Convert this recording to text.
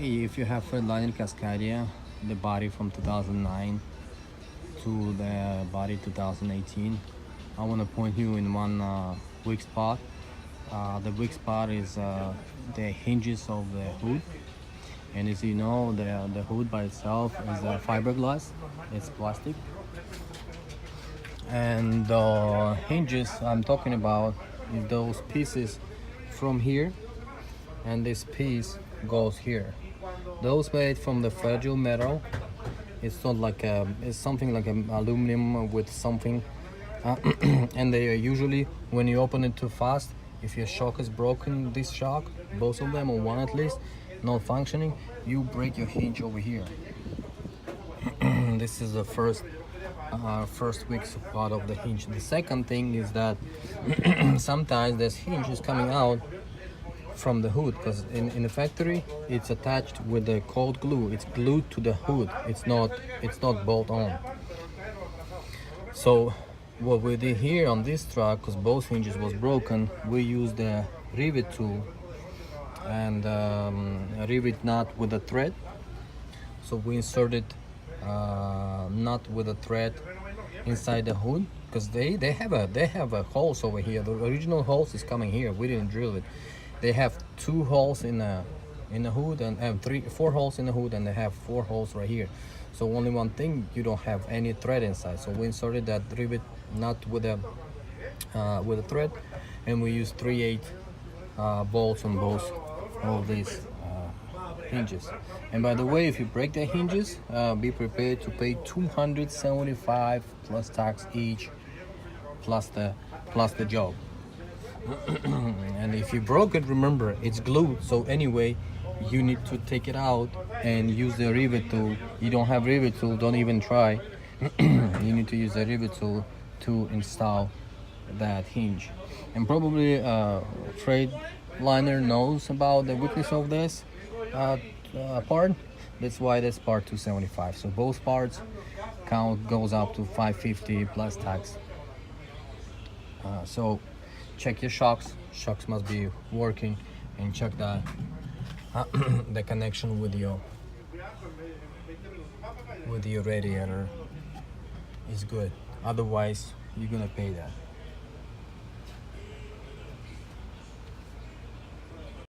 If you have Freightliner Cascadia, the body from 2009 to the body 2018, I want to point you in one weak spot. The weak spot is the hinges of the hood, and as you know, the hood by itself is fiberglass. It's plastic, and the hinges I'm talking about is those pieces from here, and this piece goes here. Those made from the fragile metal. It's not like it's something like an aluminum with something, and they are usually, when you open it too fast, if your shock is broken, this shock, both of them or one at least, not functioning, you break your hinge over here. This is the first weak spot of the hinge. The second thing is that sometimes this hinge is coming out from the hood, because in the factory it's attached with the cold glue. It's glued to the hood. It's not bolt on. So what we did here on this truck, because both hinges was broken, we used the rivet tool and rivet nut with a thread. So we inserted nut with a thread inside the hood, because they have a holes over here. The original holes is coming here. We didn't drill it. They have 2 holes in the hood and 4 holes in the hood, and they have 4 holes right here. So only one thing, you don't have any thread inside. So we inserted that rivet nut with a thread, and we used 3/8 bolts on both of these hinges. And by the way, if you break the hinges, be prepared to pay $275 plus tax each, plus the job. And if you broke it, remember it's glued, so anyway you need to take it out and use the rivet tool. You don't have rivet tool, don't even try. You need to use the rivet tool to install that hinge. And probably Freightliner knows about the weakness of this part. That's why that's part 275. So both parts count goes up to 550 plus tax. So check your shocks. Shocks must be working, and check that the connection with your radiator is good. Otherwise, you're gonna pay that.